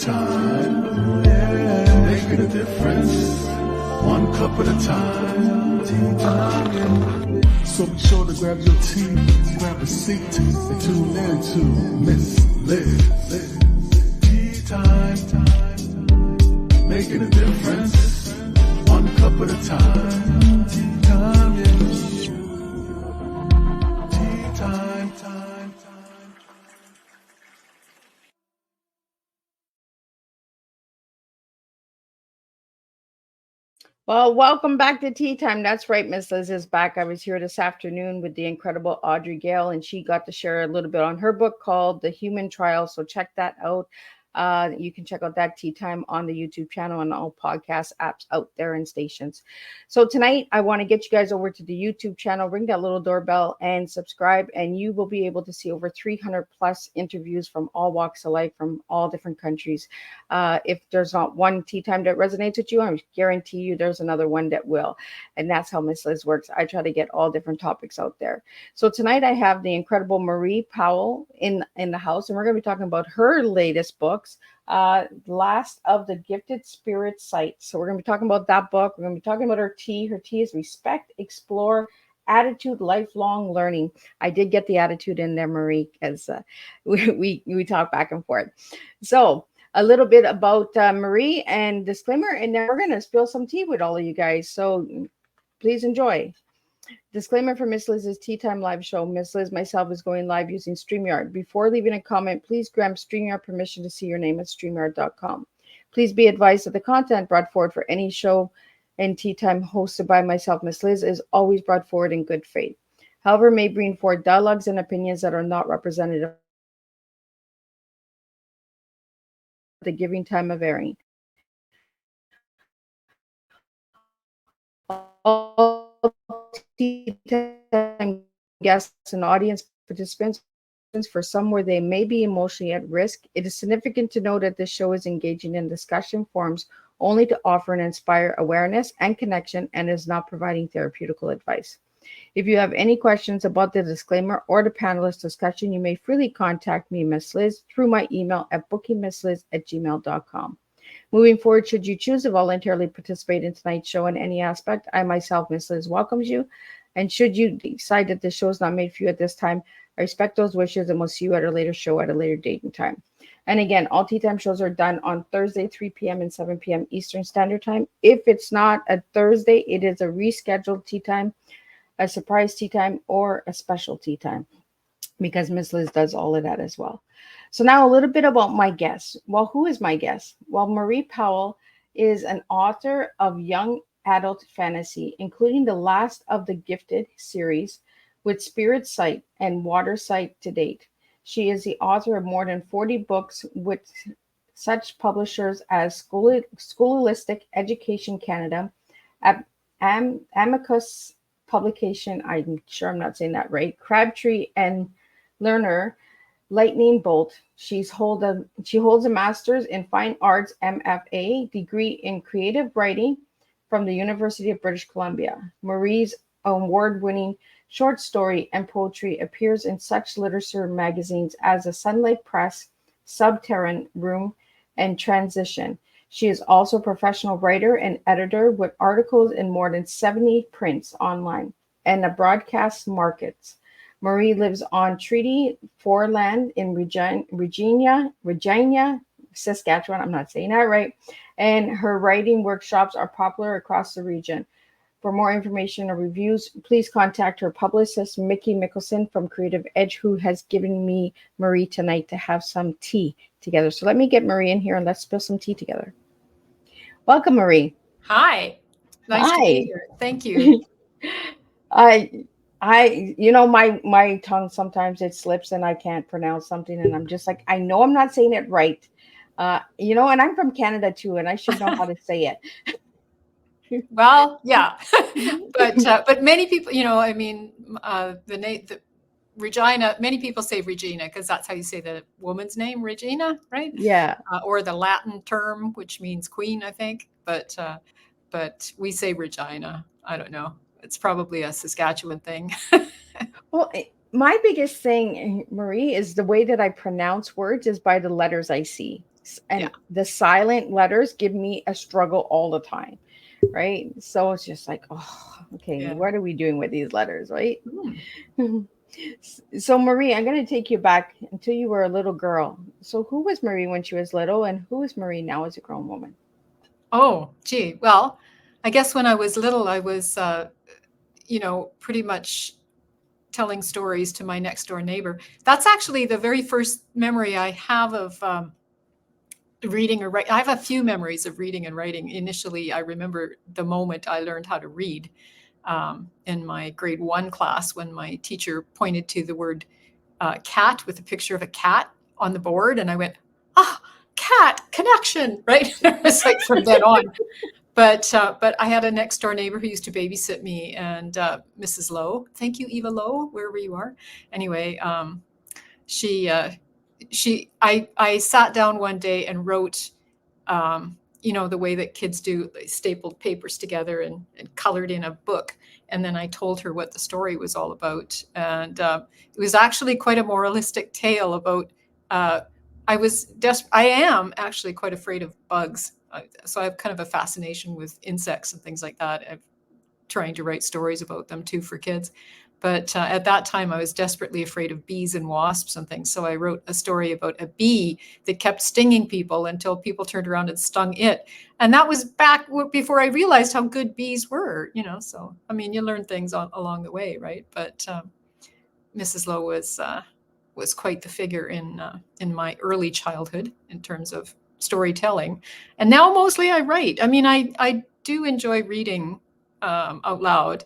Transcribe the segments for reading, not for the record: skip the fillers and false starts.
time, yeah, making a difference, one cup at a time. Tea time, yeah. So be sure to grab your tea, grab a seat, and tune in to Miss Liz. Tea time, making a difference, one cup at a time. Tea time, yeah. Tea time, time. Well, welcome back to Tea Time. That's right, Miss Liz is back. I was here this afternoon with the incredible Audrey Gale, and she got to share a little bit on her book called The Human Trial. So check that out. You can check out that Tea Time on the YouTube channel and all podcast apps out there and stations. So tonight, I want to get you guys over to the YouTube channel, ring that little doorbell, and subscribe, and you will be able to see over 300 plus interviews from all walks of life, from all different countries. If there's not one Tea Time that resonates with you, I guarantee you there's another one that will. And that's how Miss Liz works. I try to get all different topics out there. So tonight I have the incredible Marie Powell in the house, and we're going to be talking about her latest books, Last of the Gifted Spirit Sight. So we're going to be talking about that book. We're going to be talking about her tea. Her tea is Respect, Explore, Attitude, Lifelong Learning. I did get the attitude in there, Marie, because we talk back and forth. So a little bit about Marie and disclaimer, and then we're going to spill some tea with all of you guys. So please enjoy. Disclaimer for Miss Liz's Tea Time live show. Miss Liz, myself, is going live using StreamYard. Before leaving a comment, please grant StreamYard permission to see your name at StreamYard.com. Please be advised that the content brought forward for any show and Tea Time hosted by myself, Miss Liz, is always brought forward in good faith. However, may bring forward dialogues and opinions that are not representative of the giving time of airing. All Tea Time guests and audience participants, for some where they may be emotionally at risk, it is significant to know that this show is engaging in discussion forums only to offer and inspire awareness and connection, and is not providing therapeutical advice. If you have any questions about the disclaimer or the panelist discussion, you may freely contact me, Miss Liz, through my email at bookingmissliz@gmail.com. Moving forward, should you choose to voluntarily participate in tonight's show in any aspect, I myself, Miss Liz, welcomes you. And should you decide that the show is not made for you at this time, I respect those wishes and will see you at a later show at a later date and time. And again, all Tea Time shows are done on Thursday, 3 p.m. and 7 p.m. Eastern Standard Time. If it's not a Thursday, it is a rescheduled Tea Time, a surprise Tea Time, or a special Tea Time, because Miss Liz does all of that as well. So now a little bit about my guest. Well, who is my guest? Well, Marie Powell is an author of young adult fantasy, including the Last of the Gifted series with Spirit Sight and Water Sight to date. She is the author of more than 40 books with such publishers as Scholastic Education Canada, Amicus Publication, I'm sure I'm not saying that right, Crabtree and Lerner, Lightning Bolt. She holds a master's in fine arts MFA degree in creative writing from the University of British Columbia. Marie's award-winning short story and poetry appears in such literature magazines as the Sunlight Press, Subterranean Room, and Transition. She is also a professional writer and editor with articles in more than 70 prints online and a broadcast markets. Marie lives on Treaty Foreland in Regina, Saskatchewan. I'm not saying that right. And her writing workshops are popular across the region. For more information or reviews, please contact her publicist, Mickey Mickelson from Creative Edge, who has given me Marie tonight to have some tea together. So let me get Marie in here and let's spill some tea together. Welcome, Marie. Hi. Nice to Hi. be here. Thank you. My tongue sometimes it slips and I can't pronounce something, and I'm just like, I know I'm not saying it right. And I'm from Canada too, and I should know how to say it. Well, yeah, but many people, the Regina. Many people say Regina because that's how you say the woman's name, Regina, right? Yeah. Or the Latin term, which means queen, I think. But we say Regina. I don't know. It's probably a Saskatchewan thing. Well, my biggest thing, Marie, is the way that I pronounce words is by the letters I see. And the silent letters give me a struggle all the time, right? So it's just like, oh, okay, Yeah. what are we doing with these letters, right? Hmm. So Marie, I'm going to take you back until you were a little girl. So who was Marie when she was little, and who is Marie now as a grown woman? Oh, gee. Well, I guess when I was little, I was, pretty much telling stories to my next door neighbor. That's actually the very first memory I have of reading or writing. I have a few memories of reading and writing. Initially, I remember the moment I learned how to read in my grade 1 class when my teacher pointed to the word cat with a picture of a cat on the board. And I went, ah, cat connection, right? It was like from then on. But I had a next door neighbor who used to babysit me, and Mrs. Lowe. Thank you, Eva Lowe, wherever you are. Anyway, she I sat down one day and wrote, the way that kids do, they stapled papers together and colored in a book. And then I told her what the story was all about. And it was actually quite a moralistic tale about, I am actually quite afraid of bugs. So I have kind of a fascination with insects and things like that. I'm trying to write stories about them too for kids. But at that time, I was desperately afraid of bees and wasps and things. So I wrote a story about a bee that kept stinging people until people turned around and stung it. And that was back before I realized how good bees were, So, I mean, you learn things along the way, right? But Mrs. Lowe was quite the figure in my early childhood in terms of storytelling. And now mostly I write. I mean, I do enjoy reading out loud.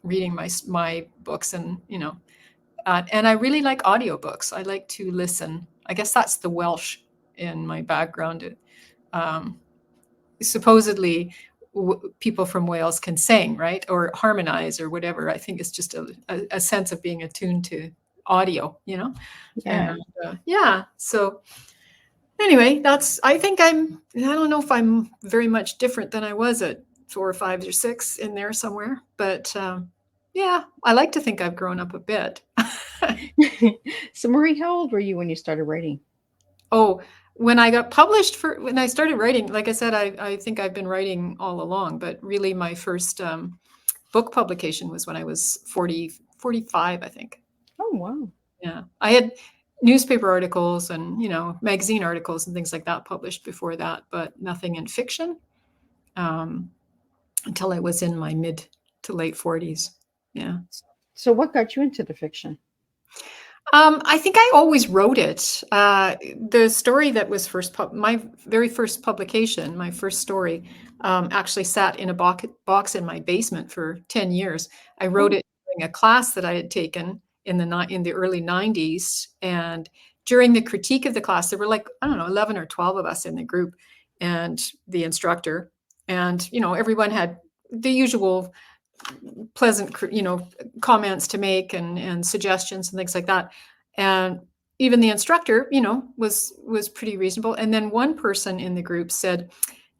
Reading my books, and and I really like audiobooks. I like to listen. I guess that's the Welsh in my background. Supposedly people from Wales can sing, right, or harmonize or whatever. I think it's just a sense of being attuned to audio, Yeah. And so anyway, I don't know if I'm very much different than I was at 4 or 5 or 6 in there somewhere, but I like to think I've grown up a bit. So Marie, how old were you when you started writing? Oh, when I started writing, like I said, I think I've been writing all along, but really my first book publication was when I was 45, I think. Oh, wow. Yeah. I had newspaper articles and, magazine articles and things like that published before that, but nothing in fiction until I was in my mid to late 40s. Yeah. So what got you into the fiction? I think I always wrote it. The story that was my very first publication, my first story, actually sat in a box in my basement for 10 years. I wrote it during a class that I had taken in the early 90s. And during the critique of the class, there were 11 or 12 of us in the group and the instructor. And, everyone had the usual pleasant, comments to make and suggestions and things like that. And even the instructor, was pretty reasonable. And then one person in the group said,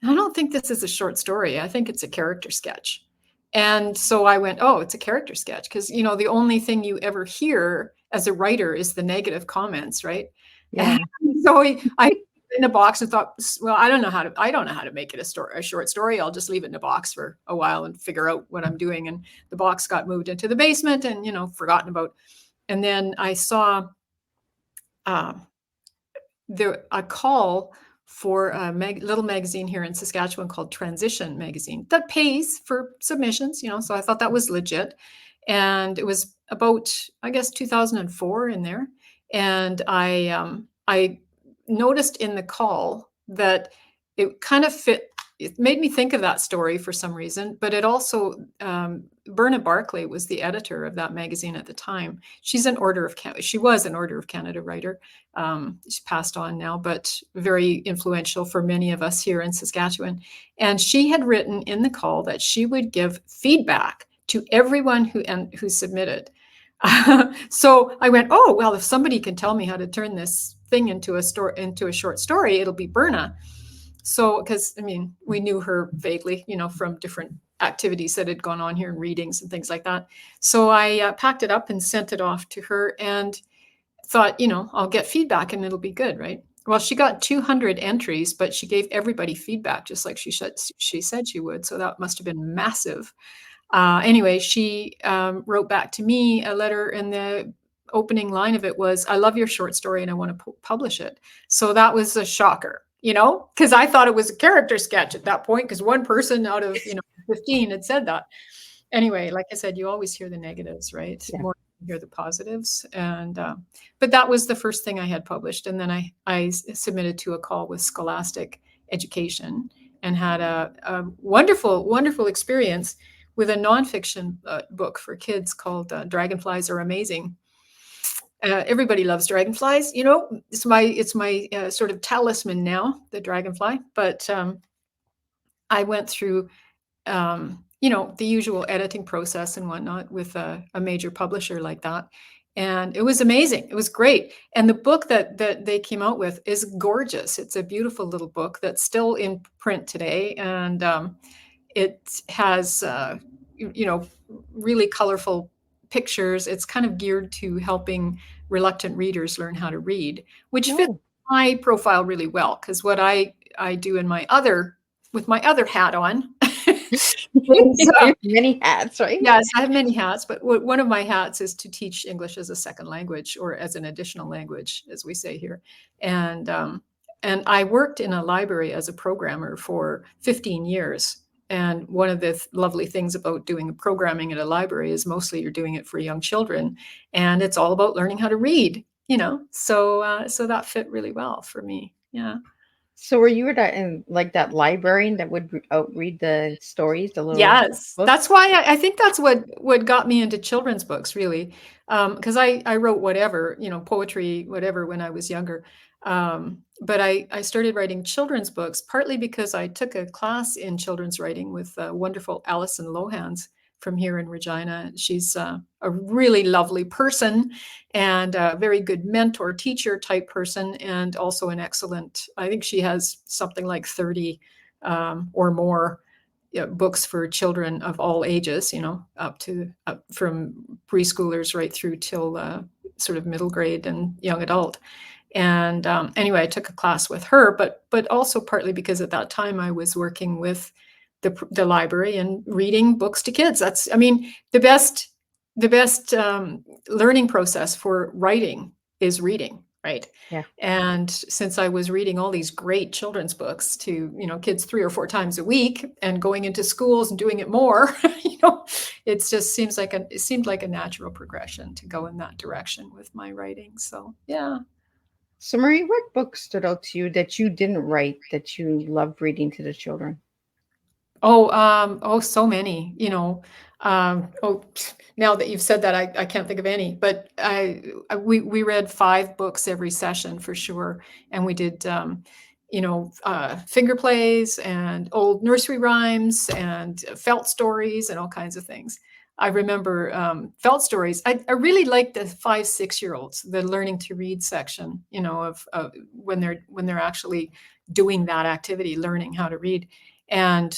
I don't think this is a short story. I think it's a character sketch. And so I went, oh, it's a character sketch. Because, the only thing you ever hear as a writer is the negative comments, right? Yeah. And so I in a box and thought, well, I don't know how to make it a short story. I'll just leave it in a box for a while and figure out what I'm doing. And the box got moved into the basement and, forgotten about. And then I saw a call for a little magazine here in Saskatchewan called Transition Magazine that pays for submissions, so I thought that was legit. And it was about, I guess, 2004 in there. And I noticed in the call that it kind of fit. It made me think of that story for some reason, but it also, Berna Barclay was the editor of that magazine at the time. She was an Order of Canada writer. She's passed on now, but very influential for many of us here in Saskatchewan. And she had written in the call that she would give feedback to everyone who submitted. So I went, oh, well, if somebody can tell me how to turn this thing into a short story, it'll be Berna. So, because we knew her vaguely, from different activities that had gone on here and readings and things like that. So I packed it up and sent it off to her and thought, I'll get feedback and it'll be good, right? well, she got 200 entries, but she gave everybody feedback, just like she said she would. So that must have been massive. Anyway, she wrote back to me a letter, and the opening line of it was, "I love your short story and I want to publish it." So that was a shocker, because I thought it was a character sketch at that point, because one person out of 15 had said that. Anyway, like I said, you always hear the negatives, right? Yeah. More than you hear the positives. And but that was the first thing I had published, and then I submitted to a call with Scholastic Education and had a wonderful, wonderful experience with a nonfiction book for kids called Dragonflies Are Amazing. Everybody loves dragonflies, it's my sort of talisman now, the dragonfly. But I went through the usual editing process and whatnot with a major publisher like that. And it was amazing. It was great. And the book that they came out with is gorgeous. It's a beautiful little book that's still in print today. And it has, really colorful pictures. It's kind of geared to helping reluctant readers learn how to read, which fits Oh, my profile really well, because what I do with my other hat on. you So, have many hats, right? yes, I have many hats, but one of my hats is to teach English as a second language, or as an additional language, as we say here. And I worked in a library as a programmer for 15 years. And one of the lovely things about doing programming at a library is mostly you're doing it for young children, and it's all about learning how to read. So that fit really well for me. Yeah. So were you like that librarian that would read the stories, the little Yes, books? that's why I think that's what got me into children's books, really, because I wrote whatever, poetry, whatever, when I was younger. But I started writing children's books partly because I took a class in children's writing with wonderful Alison Lohans from here in Regina. She's a really lovely person, and a very good mentor, teacher type person, and also an excellent, I think she has something like 30 or more books for children of all ages, up from preschoolers right through till sort of middle grade and young adult. And anyway, I took a class with her, but also partly because at that time I was working with the library and reading books to kids. That's, I mean, the best learning process for writing is reading, right? Yeah. And since I was reading all these great children's books to, kids 3 or 4 times a week, and going into schools and doing it more, it just seemed like a natural progression to go in that direction with my writing. So, yeah. So Marie, what book stood out to you that you didn't write that you loved reading to the children? So many, now that you've said that, I can't think of any, but we read 5 books every session for sure. And we did, finger plays and old nursery rhymes and felt stories and all kinds of things. I remember felt stories. I really liked the 5, 6-year-olds, the learning to read section, of when they're actually doing that activity, learning how to read. And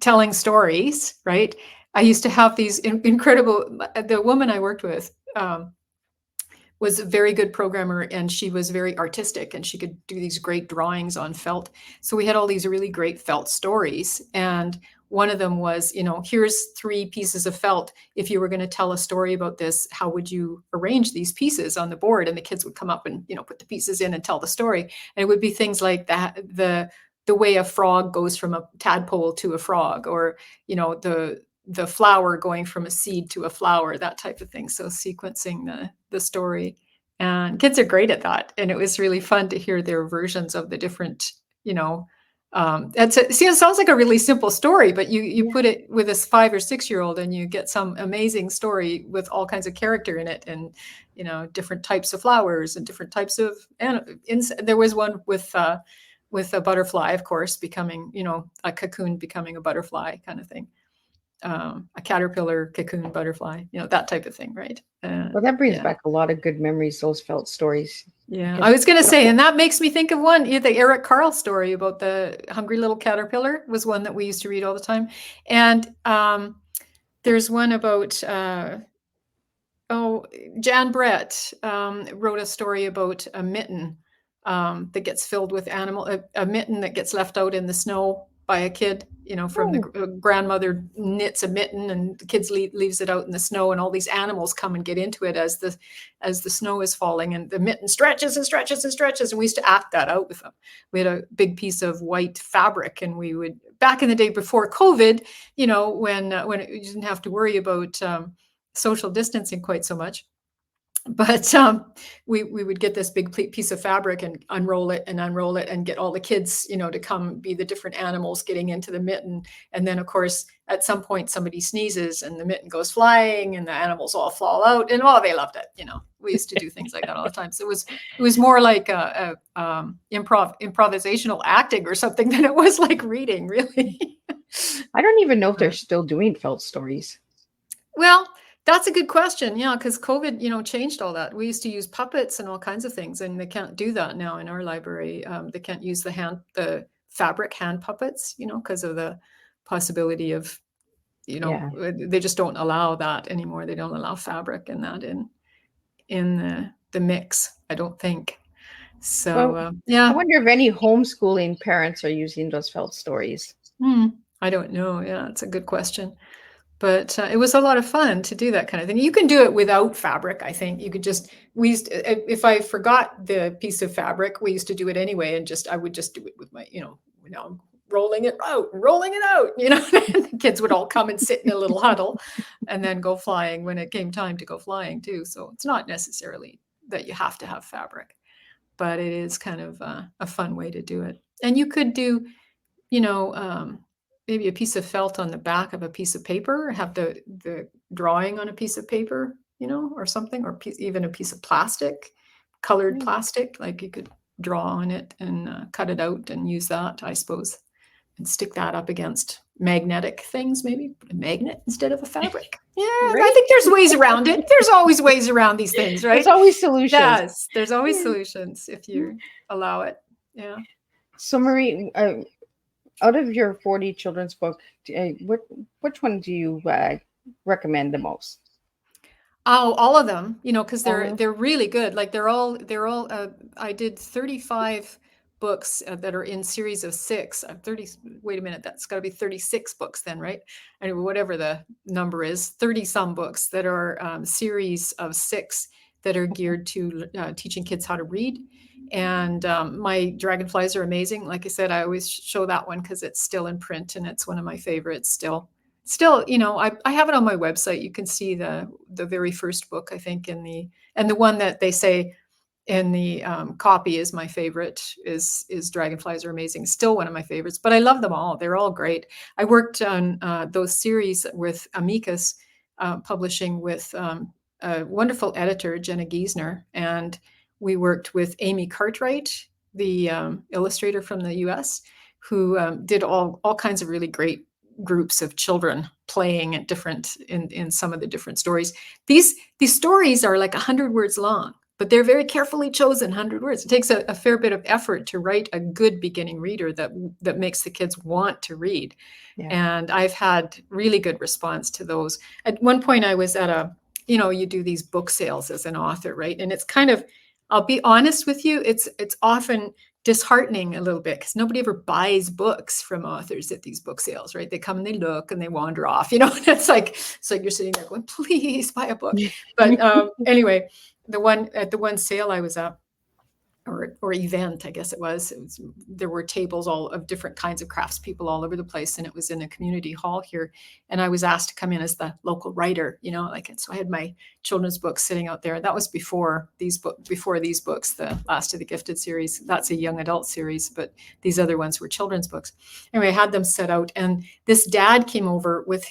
telling stories, right? I used to have these incredible. The woman I worked with was a very good programmer, and she was very artistic, and she could do these great drawings on felt. So we had all these really great felt stories, and one of them was, here's 3 pieces of felt. If you were going to tell a story about this, how would you arrange these pieces on the board? And the kids would come up and, put the pieces in and tell the story. And it would be things like that, the way a frog goes from a tadpole to a frog, or, the flower going from a seed to a flower, that type of thing. So sequencing the story, and kids are great at that. And it was really fun to hear their versions of the different, it sounds like a really simple story, but you put it with this 5 or 6-year-old, and you get some amazing story with all kinds of character in it, and different types of flowers and different types of. And there was one with a butterfly, of course, becoming, a cocoon becoming a butterfly kind of thing. A caterpillar, cocoon, butterfly, that type of thing, right? Well, that brings Yeah. back a lot of good memories, those felt stories. Yeah, Because I was going to say, and that makes me think of one, the Eric Carle story about the hungry little caterpillar was one that we used to read all the time. And there's one about, Jan Brett wrote a story about a mitten that gets filled with a mitten that gets left out in the snow by a kid, from the grandmother knits a mitten and the kids leaves it out in the snow, and all these animals come and get into it as the snow is falling, and the mitten stretches and stretches and stretches. And we used to act that out with them. We had a big piece of white fabric, and we would, back in the day before COVID, when you didn't have to worry about social distancing quite so much. But we would get this big piece of fabric and unroll it and get all the kids, to come be the different animals getting into the mitten. And then, of course, at some point, somebody sneezes and the mitten goes flying and the animals all fall out. And they loved it. We used to do things like that all the time. So it was more like improvisational acting or something than it was like reading, really. I don't even know if they're still doing felt stories. Well, that's a good question. Yeah, because COVID, changed all that. We used to use puppets and all kinds of things, and they can't do that now in our library. They can't use the fabric hand puppets, because of the possibility of, they just don't allow that anymore. They don't allow fabric and that in the mix, I don't think. So, I wonder if any homeschooling parents are using those felt stories. I don't know. Yeah, it's a good question. But it was a lot of fun to do that kind of thing. You can do it without fabric, I think. You could just, if I forgot the piece of fabric, we used to do it anyway. And I would just do it with my, I'm rolling it out. And the kids would all come and sit in a little huddle and then go flying when it came time to go flying too. So it's not necessarily that you have to have fabric, but it is kind of a fun way to do it. And you could do, maybe a piece of felt on the back of a piece of paper, have the drawing on a piece of paper, or something, or even a piece of plastic, colored plastic, like you could draw on it and cut it out and use that, I suppose, and stick that up against magnetic things, maybe put a magnet instead of a fabric. Yeah, right? I think there's ways around it. There's always ways around these things, right? There's always solutions. Yes, there's always solutions if you allow it. Yeah. So Marie, out of your 40 children's book, which one do you recommend the most? Oh, all of them, because they're really good. Like they're all. I did 35 books that are in series of 6. 30. Wait a minute, that's got to be 36 books then, right? Anyway, whatever the number is, 30 some books that are series of 6 that are geared to teaching kids how to read. And my dragonflies are amazing. Like I said, I always show that one because it's still in print and it's one of my favorites still, I have it on my website. You can see the very first book, I think, and the one that they say in the copy is my favorite is Dragonflies Are Amazing. Still one of my favorites, but I love them all. They're all great. I worked on those series with Amicus Publishing with a wonderful editor, Jenna Giesner, and we worked with Amy Cartwright, the illustrator from the US, who did all kinds of really great groups of children playing at in some of the different stories. These stories are like 100 words long, but they're very carefully chosen 100 words. It takes a fair bit of effort to write a good beginning reader that makes the kids want to read. Yeah. And I've had really good response to those. At one point I was at you do these book sales as an author, right? And it's kind of, I'll be honest with you, it's often disheartening a little bit because nobody ever buys books from authors at these book sales, right? They come and they look and they wander off, and it's like you're sitting there going, please buy a book. But anyway, the one sale I was at, or event, I guess it was, there were tables all of different kinds of craftspeople all over the place, and it was in a community hall here. And I was asked to come in as the local writer, so I had my children's books sitting out there. That was before these books, the Last of the Gifted series. That's a young adult series, but these other ones were children's books. Anyway, I had them set out, and this dad came over with,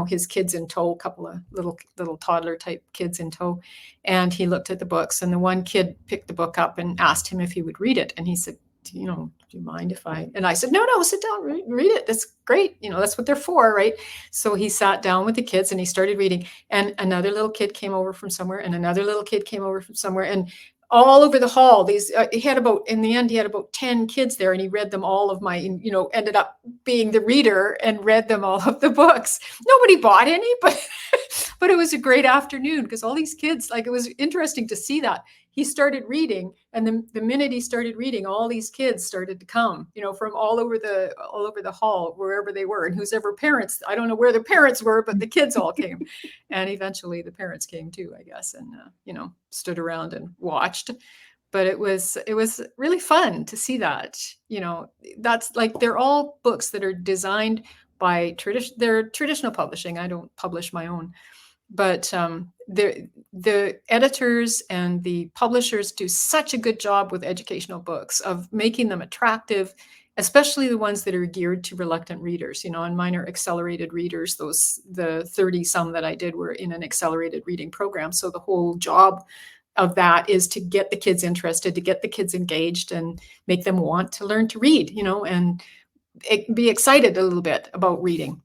his kids in tow, a couple of little toddler type kids in tow. And he looked at the books, and the one kid picked the book up and asked him if he would read it. And he said, do you mind if I, and I said, no, sit down, read it. That's great. That's what they're for. Right. So he sat down with the kids and he started reading, and another little kid came over from somewhere, and another little kid came over from somewhere, and all over the hall, in the end, he had about 10 kids there, and he read them all of ended up being the reader and read them all of the books. Nobody bought any, but But it was a great afternoon because all these kids, like, it was interesting to see that. He started reading, and the minute he started reading, all these kids started to come, from all over the hall, wherever they were, and whose ever parents, I don't know where the parents were, but the kids all came. And eventually the parents came too, I guess, and stood around and watched. But it was really fun to see that. That's like, they're all books that are designed by they're traditional publishing. I don't publish my own, but the editors and the publishers do such a good job with educational books of making them attractive, especially the ones that are geared to reluctant readers. And mine are accelerated readers. The 30 some that I did were in an accelerated reading program. So the whole job of that is to get the kids interested, to get the kids engaged, and make them want to learn to read, and be excited a little bit about reading.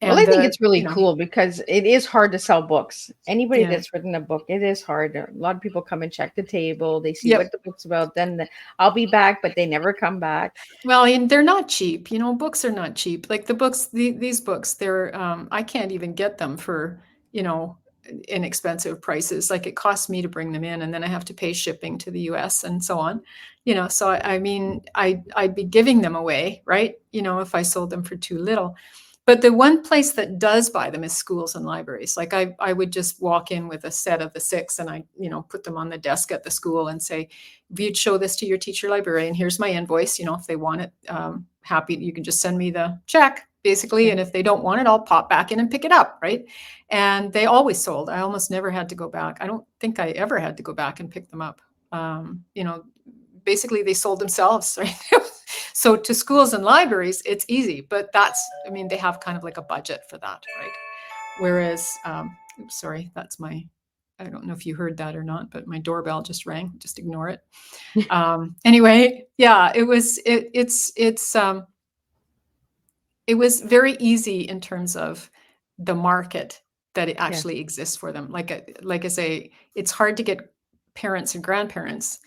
Well, I think it's really cool because it is hard to sell books. Anybody Yeah. that's written a book, it is hard. A lot of people come and check the table. They see Yep. what the book's about. Then I'll be back, but they never come back. Well, and they're not cheap. Books are not cheap. Like the books, these books, they're I can't even get them for inexpensive prices. Like, it costs me to bring them in, and then I have to pay shipping to the US and so on. So I mean, I'd be giving them away, right? If I sold them for too little. But the one place that does buy them is schools and libraries. Like, I would just walk in with a set of the 6, and I, put them on the desk at the school and say, if you'd show this to your teacher librarian, here's my invoice. If they want it, happy, you can just send me the check, basically. And if they don't want it, I'll pop back in and pick it up, right? And they always sold. I almost never had to go back. I don't think I ever had to go back and pick them up. Basically they sold themselves, right? So to schools and libraries, it's easy, but they have kind of like a budget for that, right? Whereas, oops, sorry, that's I don't know if you heard that or not, but my doorbell just rang. Just ignore it. Anyway, yeah, it was very easy in terms of the market that it actually exists for them. Like I say, it's hard to get parents and grandparents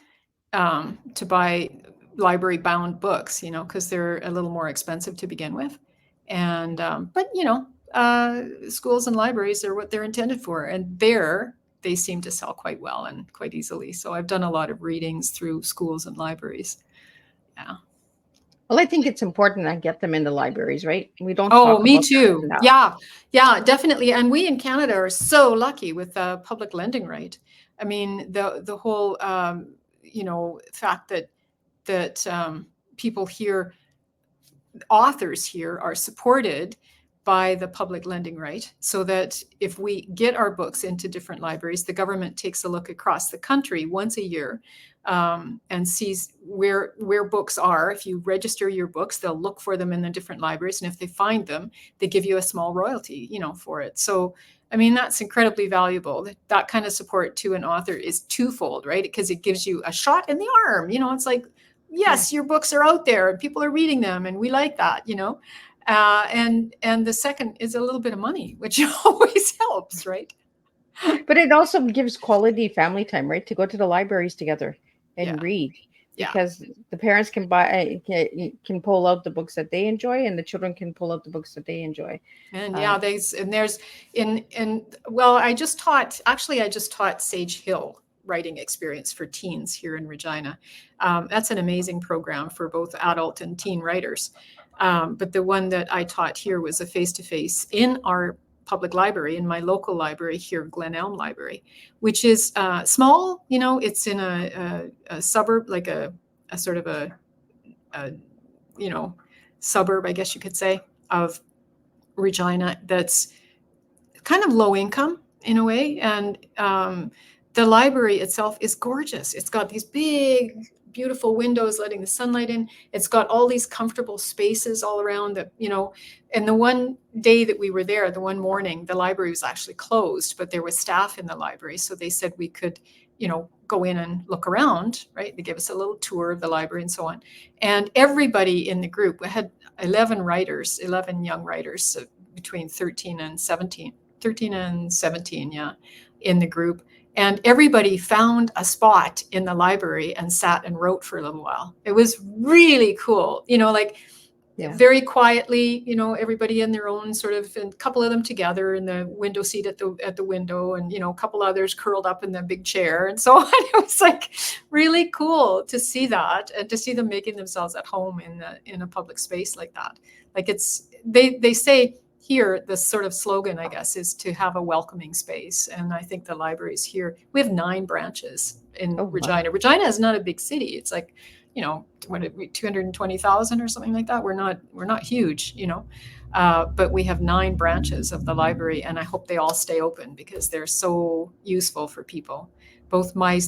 to buy library bound books, because they're a little more expensive to begin with. And but schools and libraries are what they're intended for, and they seem to sell quite well and quite easily. So I've done a lot of readings through schools and libraries. Yeah. Well, I think it's important I get them into libraries, right? We don't. Oh, me too. Yeah, definitely. And we in Canada are so lucky with the public lending right. I mean, the whole fact that people here, authors here, are supported by the public lending right, so that if we get our books into different libraries, the government takes a look across the country once a year and sees where books are. If you register your books, they'll look for them in the different libraries, and if they find them, they give you a small royalty, for it. So I mean, that's incredibly valuable. That kind of support to an author is twofold, right? Because it gives you a shot in the arm. It's like, yes, your books are out there and people are reading them, and we like that, and the second is a little bit of money, which always helps, right? But it also gives quality family time, right? To go to the libraries together and read, because the parents can pull out the books that they enjoy, and the children can pull out the books that they enjoy. And I just taught Sage Hill writing experience for teens here in Regina. That's an amazing program for both adult and teen writers. But the one that I taught here was a face-to-face in our public library, in my local library here, Glen Elm Library, which is small. It's in a suburb, like a sort of a suburb, I guess you could say, of Regina, that's kind of low income in a way. And the library itself is gorgeous. It's got these big, beautiful windows letting the sunlight in. It's got all these comfortable spaces all around that, and the one day that we were there, the one morning, the library was actually closed, but there was staff in the library. So they said we could, go in and look around, right? They gave us a little tour of the library and so on. And everybody in the group, we had 11 young writers between 13 and 17, in the group. And everybody found a spot in the library and sat and wrote for a little while. It was really cool. Yeah. very quietly, everybody in their own sort of, and a couple of them together in the window seat at the window, and a couple others curled up in the big chair, and so on. It was like really cool to see that, and to see them making themselves at home in a public space like that. Like they say here, the sort of slogan, I guess, is to have a welcoming space. And I think the libraries here, we have 9 branches in Regina. Wow. Regina is not a big city. It's like, what, 220,000 or something like that. We're not huge, but we have 9 branches of the library, and I hope they all stay open because they're so useful for people. Both my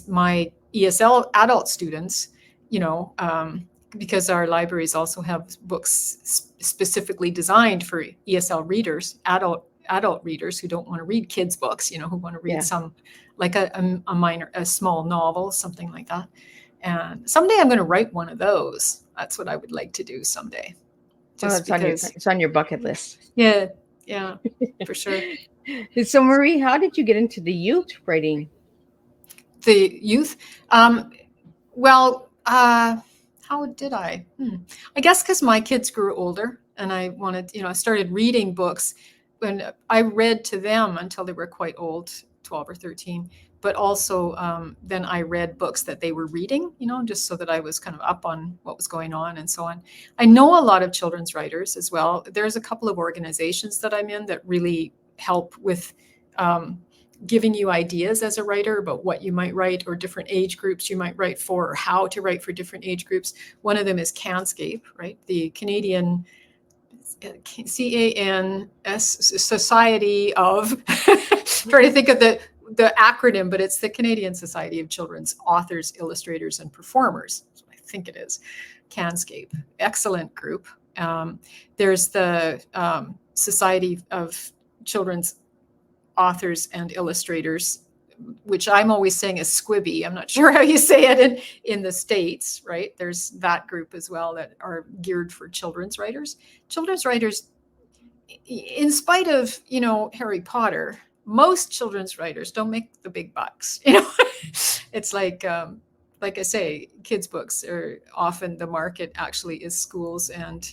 ESL adult students, because our libraries also have books specifically designed for ESL readers, adult readers who don't want to read kids' books, who want to read some, like a small novel, something like that. And someday I'm going to write one of those. That's what I would like to do someday. Just because it's on your bucket list. Yeah, for sure. So Marie, how did you get into the youth writing? The youth? Well, how did I? I guess because my kids grew older, and I wanted, I started reading books when I read to them until they were quite old, 12 or 13. But also then I read books that they were reading, just so that I was kind of up on what was going on and so on. I know a lot of children's writers as well. There's a couple of organizations that I'm in that really help with giving you ideas as a writer about what you might write, or different age groups you might write for, or how to write for different age groups. One of them is CANSCAPE, right? The Canadian CANS Society of, trying to think of the acronym, but it's the Canadian Society of Children's Authors, Illustrators, and Performers. That's what I think it is. CANSCAPE, excellent group. There's the Society of Children's Authors and Illustrators, which I'm always saying is Squibby. I'm not sure how you say it in the States, right? There's that group as well that are geared for children's writers. Children's writers, in spite of, Harry Potter, most children's writers don't make the big bucks. It's like I say, kids' books are often, the market actually is schools and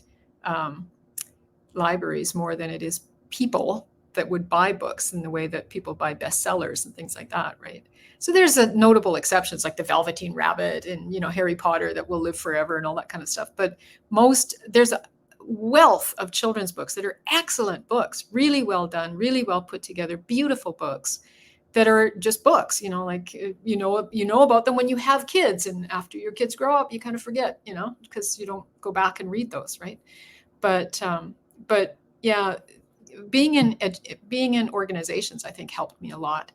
libraries more than it is people that would buy books in the way that people buy bestsellers and things like that, right? So there's a notable exceptions like the Velveteen Rabbit and, Harry Potter that will live forever and all that kind of stuff. But there's a wealth of children's books that are excellent books, really well done, really well put together, beautiful books that are just books, like, about them when you have kids, and after your kids grow up, you kind of forget, because you don't go back and read those, right? But yeah, being in organizations, I think, helped me a lot.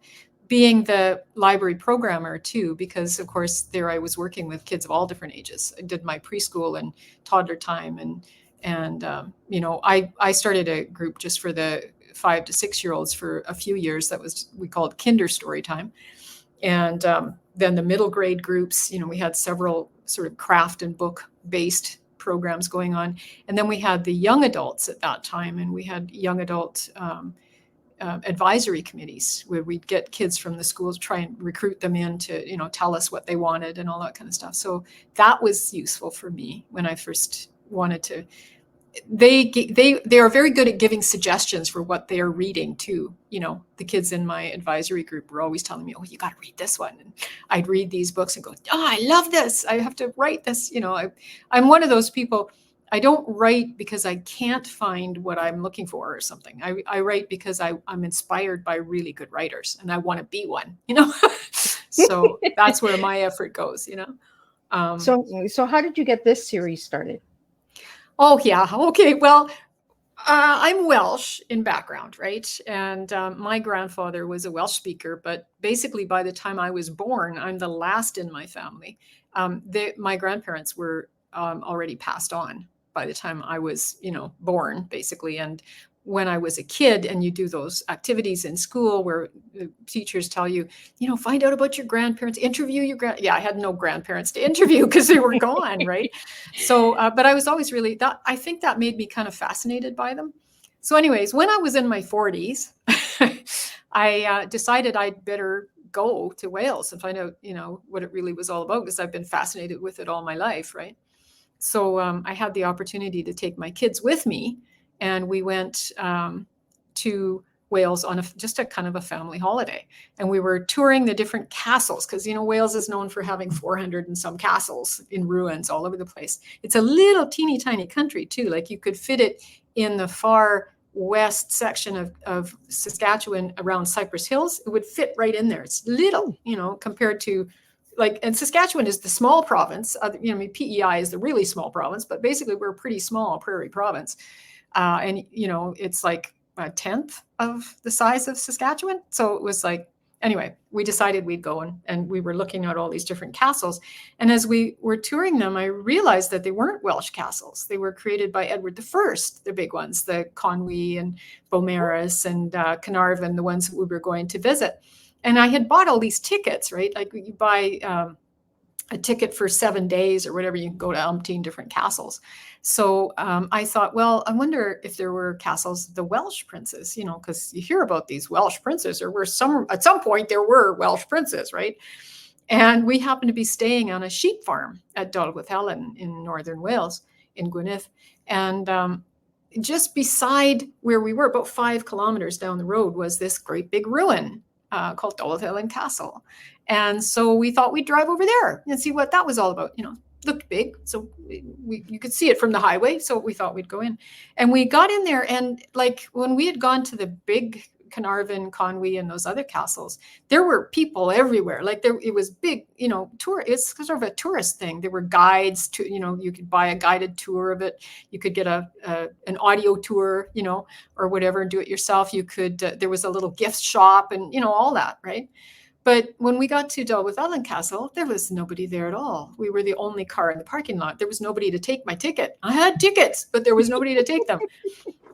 Being the library programmer too, because of course there I was working with kids of all different ages. I did my preschool and toddler time, and I started a group just for the 5 to 6 year olds for a few years. We called Kinder Story Time. And then the middle grade groups, we had several sort of craft and book based programs going on. And then we had the young adults at that time, and we had young adult advisory committees where we'd get kids from the schools, try and recruit them in to, tell us what they wanted and all that kind of stuff. So that was useful for me when I first wanted to. They are very good at giving suggestions for what they are reading too. The kids in my advisory group were always telling me, "Oh, you got to read this one." And I'd read these books and go, "Oh, I love this. I have to write this." I'm one of those people. I don't write because I can't find what I'm looking for or something. I write because I'm inspired by really good writers, and I want to be one. So that's where my effort goes. So how did you get this series started? Oh, yeah. Okay. Well, I'm Welsh in background, right? And my grandfather was a Welsh speaker, but basically by the time I was born, I'm the last in my family. My grandparents were already passed on by the time I was, born, basically. And when I was a kid, and you do those activities in school where the teachers tell you, find out about your grandparents, interview your I had no grandparents to interview because they were gone, right? So, but I was always really, I think that made me kind of fascinated by them. So anyways, when I was in my 40s, I decided I'd better go to Wales and find out, what it really was all about, because I've been fascinated with it all my life, right? So I had the opportunity to take my kids with me, and we went to Wales on just a kind of a family holiday. And we were touring the different castles because, Wales is known for having 400 and some castles in ruins all over the place. It's a little teeny tiny country too. Like you could fit it in the far west section of Saskatchewan around Cypress Hills. It would fit right in there. It's little, compared to and Saskatchewan is the small province. PEI is the really small province, but basically we're a pretty small prairie province. And it's like a tenth of the size of Saskatchewan. So it was like, anyway, we decided we'd go and we were looking at all these different castles. And as we were touring them, I realized that they weren't Welsh castles. They were created by Edward I, the big ones, the Conwy and Beaumaris and Carnarvon, the ones that we were going to visit. And I had bought all these tickets, right? Like you buy a ticket for 7 days or whatever, you can go to umpteen different castles. So I thought, well, I wonder if there were castles, the Welsh princes, because you hear about these Welsh princes, or at some point there were Welsh princes, right? And we happened to be staying on a sheep farm at Dolwth in northern Wales, in Gwynedd. And just beside where we were, about 5 kilometers down the road, was this great big ruin called Dolwth Castle. And so we thought we'd drive over there and see what that was all about. Looked big, so you could see it from the highway. So we thought we'd go in, and we got in there. And like when we had gone to the big Carnarvon, Conwy, and those other castles, there were people everywhere. It was big, it's sort of a tourist thing. There were guides to, you could buy a guided tour of it. You could get an audio tour, or whatever, and do it yourself. You could, there was a little gift shop and, all that, right? But when we got to Dolwth Castle, there was nobody there at all. We were the only car in the parking lot. There was nobody to take my ticket. I had tickets, but there was nobody to take them.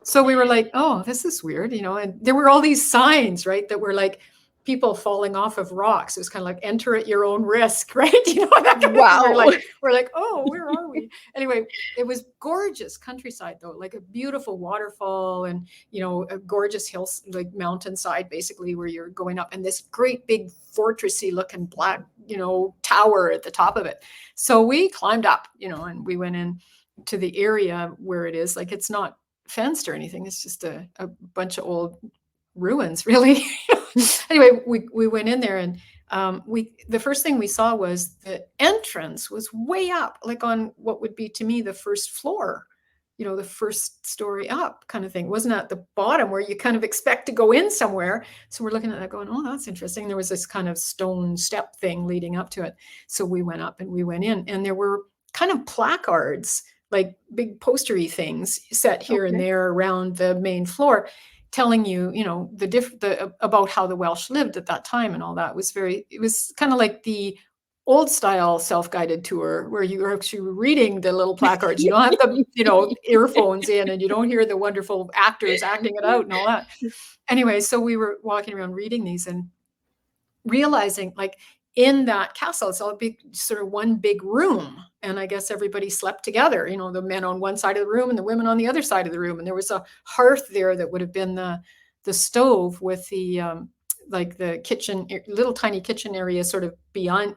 So we were like, oh, this is weird, and there were all these signs, right, that were like people falling off of rocks. It was kind of like, enter at your own risk, right? That kind wow. of thing. We're like, oh, where are we? Anyway, it was gorgeous countryside though, like a beautiful waterfall and, a gorgeous hills, like mountainside, basically, where you're going up, and this great big fortressy looking black, tower at the top of it. So we climbed up, and we went in to the area where it is. Like, it's not fenced or anything. It's just a bunch of old ruins, really. Anyway, we went in there, and the first thing we saw was the entrance was way up, like on what would be to me the first floor, the first story up kind of thing. It wasn't at the bottom where you kind of expect to go in somewhere. So we're looking at that going, oh, that's interesting. There was this kind of stone step thing leading up to it. So we went up and we went in, and there were kind of placards, like big postery things set here and there around the main floor, telling you, about how the Welsh lived at that time and all that. It was kind of like the old style self-guided tour where you are actually reading the little placards. You don't have the, earphones in, and you don't hear the wonderful actors acting it out and all that. Anyway, so we were walking around reading these and realizing, like, in that castle, it's all big, sort of one big room. And I guess everybody slept together, the men on one side of the room and the women on the other side of the room. And there was a hearth there that would have been the stove with the, like the kitchen, little tiny kitchen area sort of beyond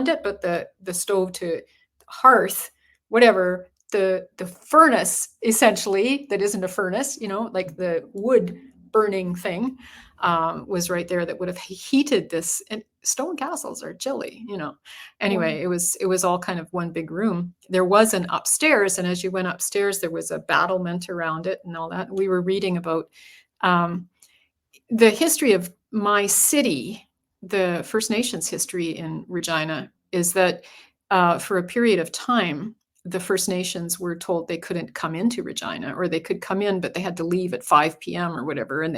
it, but the stove to hearth, whatever, the furnace, essentially, that isn't a furnace, like the wood burning thing, was right there that would have heated this. And stone castles are chilly, Anyway, it was all kind of one big room. There was an upstairs, and as you went upstairs, there was a battlement around it and all that. We were reading about the history of my city. The First Nations history in Regina is that for a period of time, the First Nations were told they couldn't come into Regina, or they could come in, but they had to leave at 5 p.m. or whatever. And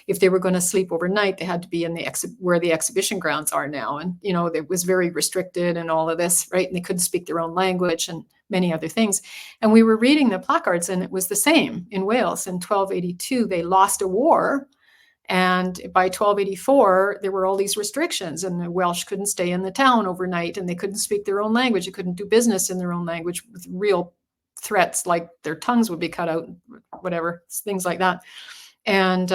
if they were going to sleep overnight, they had to be in where the exhibition grounds are now. And, it was very restricted and all of this, right? And they couldn't speak their own language and many other things. And we were reading the placards, and it was the same in Wales. In 1282, they lost a war. And by 1284, there were all these restrictions, and the Welsh couldn't stay in the town overnight, and they couldn't speak their own language. They couldn't do business in their own language, with real threats like their tongues would be cut out, whatever, things like that. And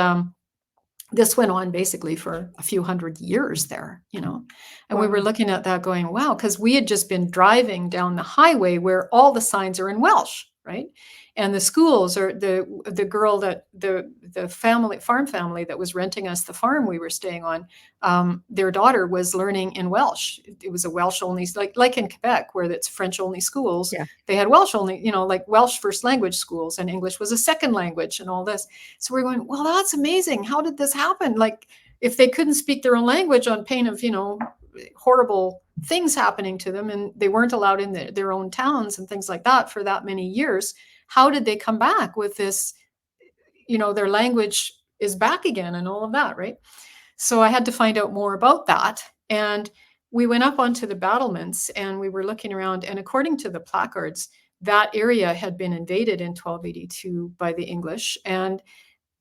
this went on basically for a few hundred years there, and we were Wow. looking at that going, wow, because we had just been driving down the highway where all the signs are in Welsh, right? And the schools, or the girl that the farm family that was renting us the farm we were staying on, their daughter was learning in Welsh. It was a Welsh only, like in Quebec where it's French only schools. Yeah. They had Welsh only, like Welsh first language schools, and English was a second language and all this. So we're going, well, that's amazing. How did this happen? Like, if they couldn't speak their own language on pain of, horrible things happening to them, and they weren't allowed in their own towns and things like that for that many years, how did they come back with this, their language is back again and all of that, right? So I had to find out more about that. And we went up onto the battlements and we were looking around, and according to the placards, that area had been invaded in 1282 by the English, and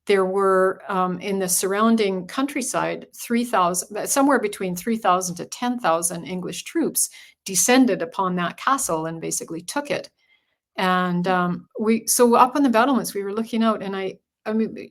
there were in the surrounding countryside 3,000, somewhere between 3,000 to 10,000 English troops descended upon that castle and basically took it. And so up on the battlements, we were looking out, and I mean,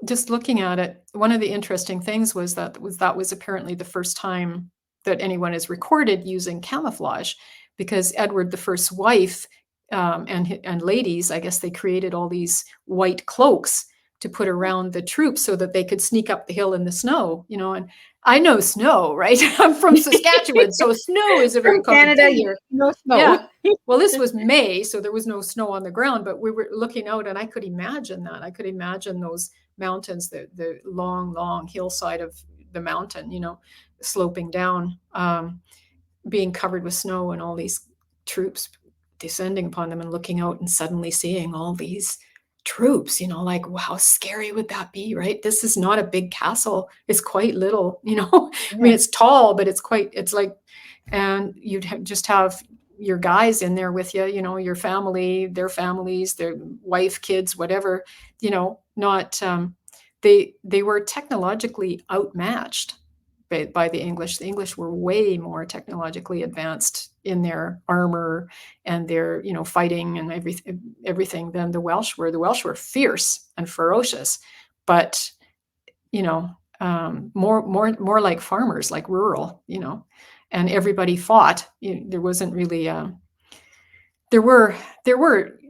just looking at it, one of the interesting things was that was apparently the first time that anyone is recorded using camouflage, because Edward I's wife and ladies, I guess they created all these white cloaks to put around the troops so that they could sneak up the hill in the snow, and I know snow, right? I'm from Saskatchewan, so snow is a very From common Canada, thing here. no snow. Yeah. Well, this was May, so there was no snow on the ground, but we were looking out, and I could imagine that. I could imagine those mountains, the long, long hillside of the mountain, sloping down, being covered with snow, and all these troops descending upon them, and looking out and suddenly seeing all these troops, like, wow, how scary would that be, right? This is not a big castle. It's quite little, I mean, it's tall, but it's like, and you'd just have your guys in there with you, your family, their families, their wife, kids, whatever, not, they were technologically outmatched by the English. The English were way more technologically advanced in their armor and their, fighting and everything than the Welsh were. The Welsh were fierce and ferocious, but, more like farmers, like rural, and everybody fought. There wasn't really, there were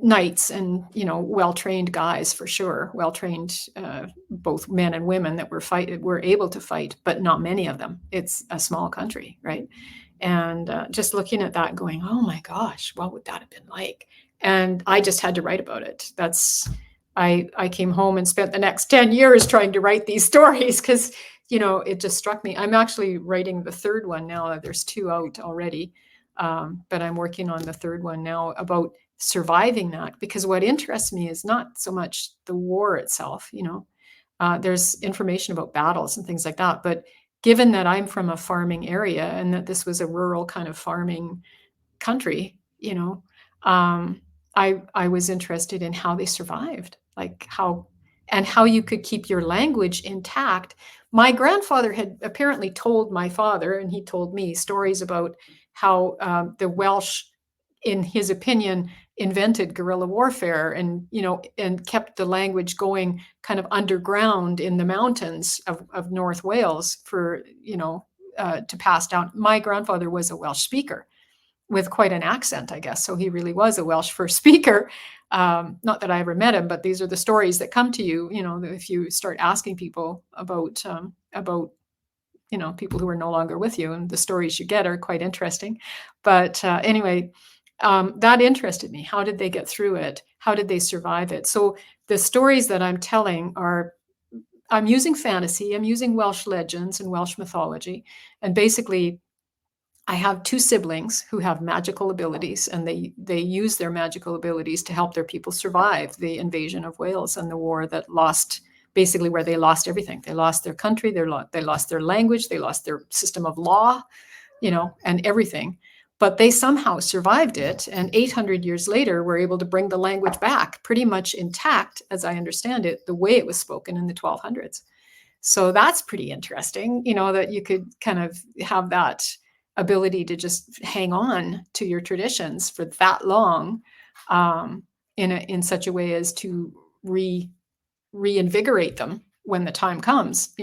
knights and, well-trained guys for sure, well-trained, both men and women that were able to fight, but not many of them. It's a small country, right? And just looking at that going, oh my gosh, what would that have been like? And I just had to write about it. I came home and spent the next 10 years trying to write these stories because, it just struck me. I'm actually writing the third one now. There's 2 out already. But I'm working on the third one now about surviving that, because what interests me is not so much the war itself. There's information about battles and things like that. But given that I'm from a farming area and that this was a rural kind of farming country, I was interested in how they survived, like how you could keep your language intact. My grandfather had apparently told my father, and he told me stories about how the Welsh, in his opinion, invented guerrilla warfare and, and kept the language going kind of underground in the mountains of North Wales for, to pass down. My grandfather was a Welsh speaker with quite an accent, I guess. So he really was a Welsh first speaker. Not that I ever met him, but these are the stories that come to you, if you start asking people about people who are no longer with you, and the stories you get are quite interesting. But anyway, that interested me. How did they get through it? How did they survive it? So the stories that I'm telling I'm using fantasy, I'm using Welsh legends and Welsh mythology. And basically, I have 2 siblings who have magical abilities, and they use their magical abilities to help their people survive the invasion of Wales and the war that basically where they lost everything. They lost their country, they lost their language, they lost their system of law, and everything. But they somehow survived it, and 800 years later were able to bring the language back pretty much intact, as I understand it, the way it was spoken in the 1200s. So that's pretty interesting, that you could kind of have that ability to just hang on to your traditions for that long, in such a way as to reinvigorate them, when the time comes,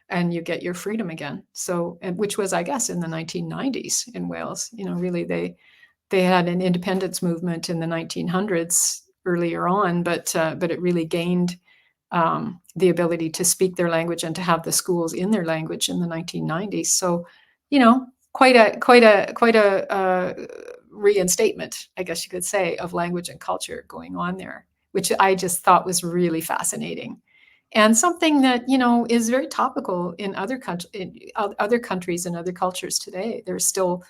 and you get your freedom again. So, which was, I guess, in the 1990s in Wales. Really, they had an independence movement in the 1900s earlier on, but it really gained the ability to speak their language and to have the schools in their language in the 1990s. So, quite a reinstatement, I guess you could say, of language and culture going on there, which I just thought was really fascinating, and something that is very topical in other countries and other cultures today. There's still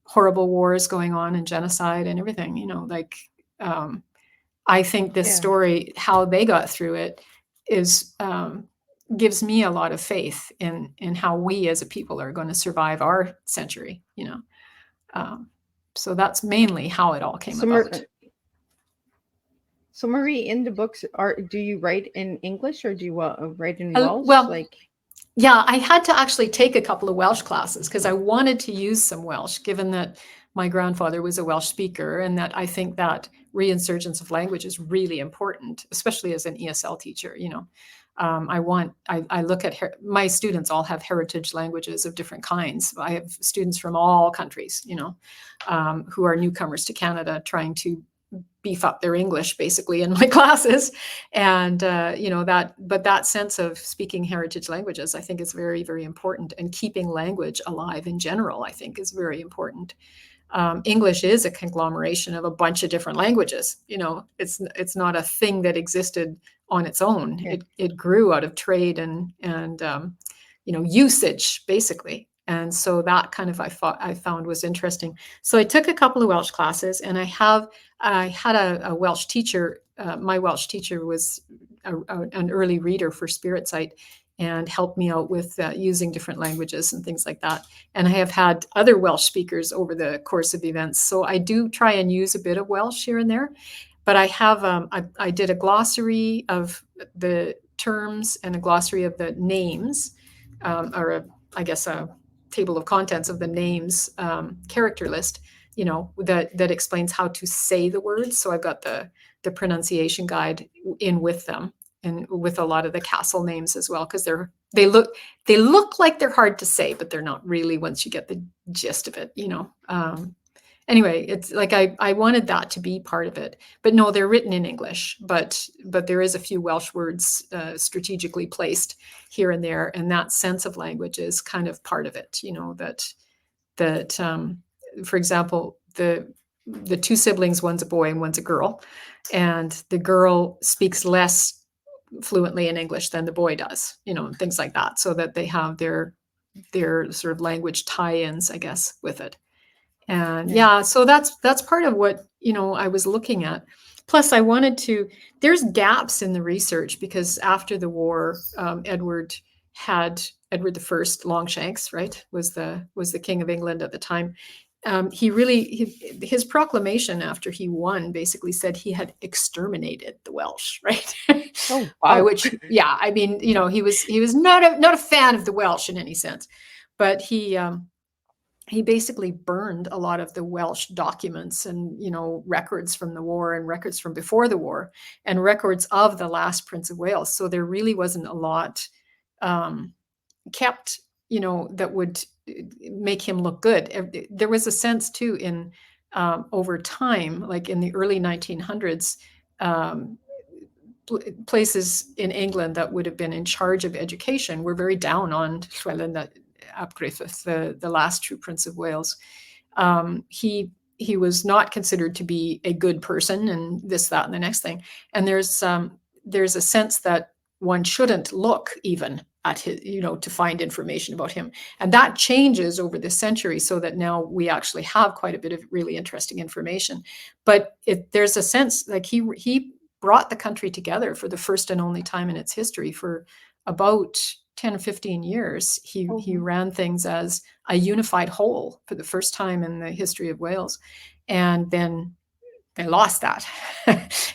horrible wars going on and genocide and everything. I think this story, how they got through it, is gives me a lot of faith in how we as a people are going to survive our century. So that's mainly how it all came about. So Marie, in the books, do you write in English or do you write in Welsh? Yeah, I had to actually take a couple of Welsh classes because I wanted to use some Welsh, given that my grandfather was a Welsh speaker, and that I think that reinsurgence of language is really important, especially as an ESL teacher. I look at my students all have heritage languages of different kinds. I have students from all countries, who are newcomers to Canada trying to beef up their English basically in my classes. And, that sense of speaking heritage languages, I think is very, very important. And keeping language alive in general, I think is very important. English is a conglomeration of a bunch of different languages. It's not a thing that existed on its own. Yeah. It grew out of trade and usage basically. And so that kind of I found was interesting. So I took a couple of Welsh classes, and I had a Welsh teacher. My Welsh teacher was an early reader for Spirit Sight and helped me out with using different languages and things like that. And I have had other Welsh speakers over the course of events. So I do try and use a bit of Welsh here and there. But I have I did a glossary of the terms and a glossary of the names, or I guess a table of contents of the names character list, that explains how to say the words. So I've got the pronunciation guide in with them, and with a lot of the castle names as well, because they look like they're hard to say, but they're not really once you get the gist of it. Anyway, it's like I wanted that to be part of it, but no, they're written in English, but there is a few Welsh words strategically placed here and there, and that sense of language is kind of part of it. That for example, the two siblings, one's a boy and one's a girl, and the girl speaks less fluently in English than the boy does, and things like that, so that they have their sort of language tie-ins, I guess, with it. And so that's part of what, I was looking at. Plus I wanted to, there's gaps in the research because after the war, Edward I, Longshanks, right, was the King of England at the time. His proclamation after he won basically said he had exterminated the Welsh, right? Oh, wow. By which, I mean, he was not a fan of the Welsh in any sense, but he basically burned a lot of the Welsh documents and, records from the war and records from before the war and records of the last Prince of Wales. So there really wasn't a lot kept, that would make him look good. There was a sense too in over time, like in the early 1900s, places in England that would have been in charge of education were very down on Llywelyn ap Griffith, the last true Prince of Wales. He was not considered to be a good person, and this, that, and the next thing. And there's a sense that one shouldn't look even at his, to find information about him. And that changes over the century, so that now we actually have quite a bit of really interesting information. But there's a sense like he brought the country together for the first and only time in its history. For about 10 or 15 years, he ran things as a unified whole for the first time in the history of Wales. And then they lost that.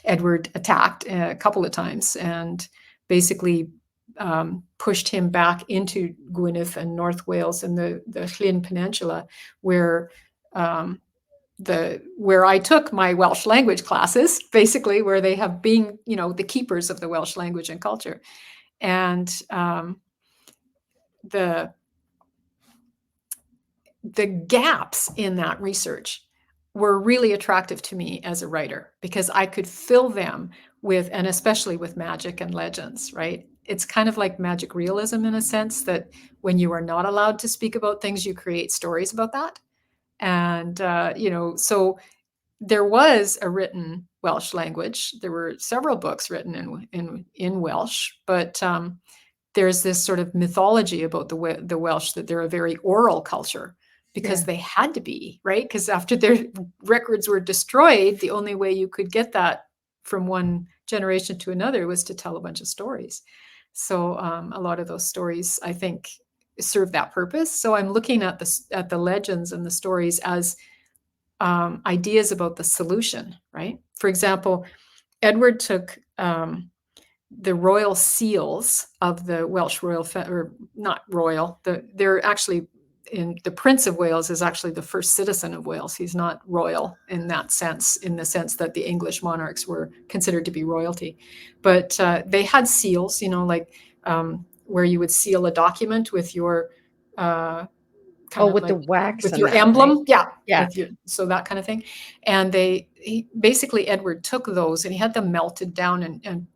Edward attacked a couple of times and basically pushed him back into Gwynedd and North Wales and the Llyn Peninsula, where I took my Welsh language classes, basically, where they have been, the keepers of the Welsh language and culture. And the gaps in that research were really attractive to me as a writer, because I could fill them with, and especially with magic and legends, right? It's kind of like magic realism in a sense, that when you are not allowed to speak about things, you create stories about that. And, so there was a written Welsh language. There were several books written in Welsh, but there's this sort of mythology about the Welsh, that they're a very oral culture, because they had to be, right? Because after their records were destroyed, the only way you could get that from one generation to another was to tell a bunch of stories. So a lot of those stories, I think, serve that purpose. So I'm looking at the legends and the stories as ideas about the solution, right? For example, Edward took the royal seals of the Welsh royal, or not royal, they're actually, in the Prince of Wales is actually the first citizen of Wales. He's not royal in that sense, in the sense that the English monarchs were considered to be royalty. But they had seals, like where you would seal a document with your with the wax with and your that, emblem, right? Yeah. so that kind of thing. And basically Edward took those and he had them melted down and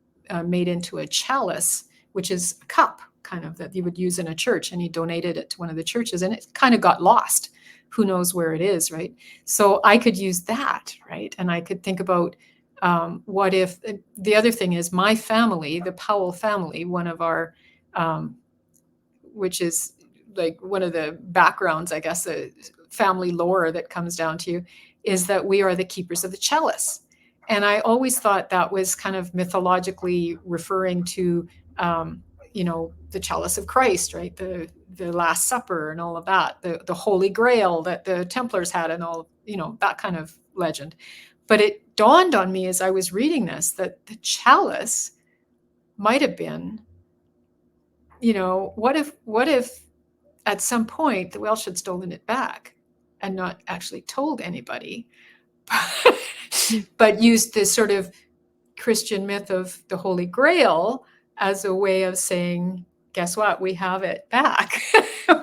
made into a chalice, which is a cup kind of that you would use in a church, and he donated it to one of the churches, and it kind of got lost. Who knows where it is, right? So I could use that, right? And I could think about what if, the other thing is, my family, the Powell family, one of our, which is like one of the backgrounds, I guess, the family lore that comes down to you, is that we are the keepers of the chalice. And I always thought that was kind of mythologically referring to, the chalice of Christ, right? The Last Supper and all of that, the Holy Grail that the Templars had, and all, that kind of legend. But it dawned on me as I was reading this that the chalice might have been, what if at some point the Welsh had stolen it back and not actually told anybody, but used this sort of Christian myth of the Holy Grail as a way of saying, guess what? We have it back.